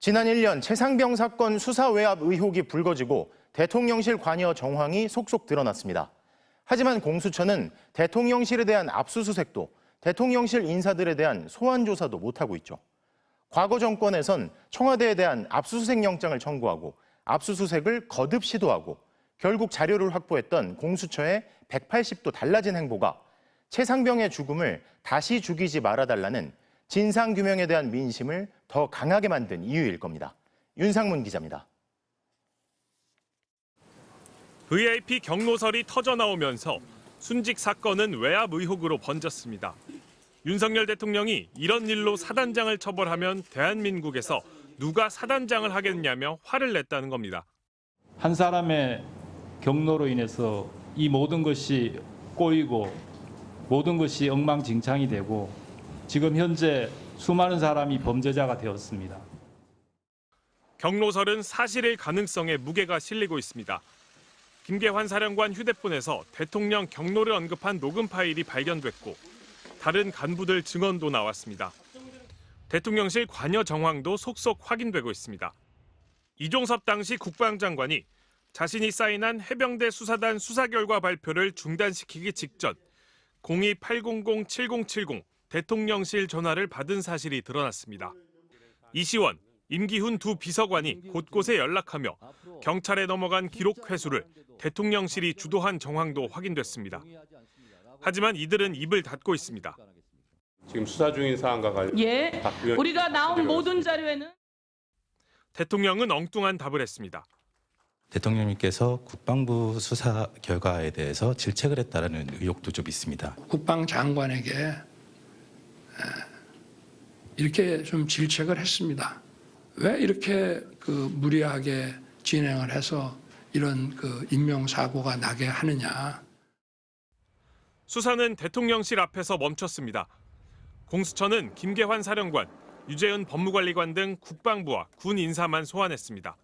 지난 1년 최상병 사건 수사 외압 의혹이 불거지고 대통령실 관여 정황이 속속 드러났습니다. 하지만 공수처는 대통령실에 대한 압수수색도 대통령실 인사들에 대한 소환 조사도 못하고 있죠. 과거 정권에선 청와대에 대한 압수수색 영장을 청구하고 압수수색을 거듭 시도하고 결국 자료를 확보했던 공수처의 180도 달라진 행보가 최상병의 죽음을 다시 죽이지 말아달라는 진상규명에 대한 민심을 더 강하게 만든 이유일 겁니다. 윤상문 기자입니다. VIP 경로설이 터져나오면서 순직 사건은 외압 의혹으로 번졌습니다. 윤석열 대통령이 이런 일로 사단장을 처벌하면 대한민국에서 누가 사단장을 하겠냐며 화를 냈다는 겁니다. 한 사람의 경로로 인해서 이 모든 것이 꼬이고 모든 것이 엉망진창이 되고 지금 현재 수많은 사람이 범죄자가 되었습니다. 경로설은 사실일 가능성에 무게가 실리고 있습니다. 김계환 사령관 휴대폰에서 대통령 경로를 언급한 녹음 파일이 발견됐고 다른 간부들 증언도 나왔습니다. 대통령실 관여 정황도 속속 확인되고 있습니다. 이종섭 당시 국방장관이 자신이 사인한 해병대 수사단 수사 결과 발표를 중단시키기 직전 02-800-7070 대통령실 전화를 받은 사실이 드러났습니다. 이시원, 임기훈 두 비서관이 곳곳에 연락하며 경찰에 넘어간 기록 회수를 대통령실이 주도한 정황도 확인됐습니다. 하지만 이들은 입을 닫고 있습니다. 지금 수사 중인 사안과 관련 우리가 나온 모든 자료에는 대통령은 엉뚱한 답을 했습니다. 대통령님께서 국방부 수사 결과에 대해서 질책을 했다는 의혹도 좀 있습니다. 국방장관에게 이렇게 좀 질책을 했습니다. 왜 이렇게 무리하게 진행을 해서 이런 인명사고가 나게 하느냐. 수사는 대통령실 앞에서 멈췄습니다. 공수처는 김계환 사령관, 유재은 법무관리관 등 국방부와 군 인사만 소환했습니다.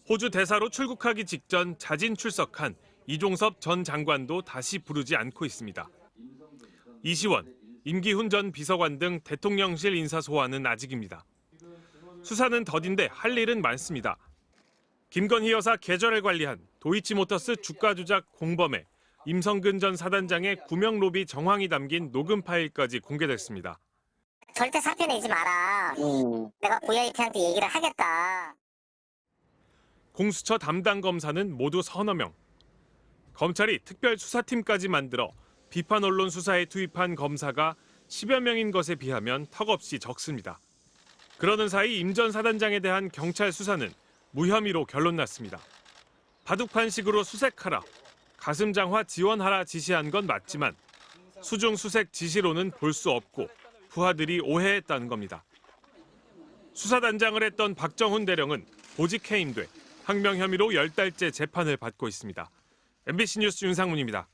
호주 대사로 출국하기 직전 자진 출석한 이종섭 전 장관도 다시 부르지 않고 있습니다. 이시원, 임기훈 전 비서관 등 대통령실 인사 소환은 아직입니다. 수사는 더딘데 할 일은 많습니다. 김건희 여사 계좌를 관리한 도이치모터스 주가 조작 공범의 임성근 전 사단장의 구명 로비 정황이 담긴 녹음 파일까지 공개됐습니다. 절대 사표 내지 마라. 내가 VIP한테 얘기를 하겠다. 공수처 담당 검사는 모두 서너 명. 검찰이 특별수사팀까지 만들어 비판 언론 수사에 투입한 검사가 10여 명인 것에 비하면 턱없이 적습니다. 그러는 사이 임 전 사단장에 대한 경찰 수사는 무혐의로 결론났습니다. 바둑판식으로 수색하라, 가슴장화 지원하라 지시한 건 맞지만 수중 수색 지시로는 볼 수 없고 부하들이 오해했다는 겁니다. 수사단장을 했던 박정훈 대령은 보직 해임돼 항명 혐의로 10달째 재판을 받고 있습니다. MBC 뉴스 윤상문입니다.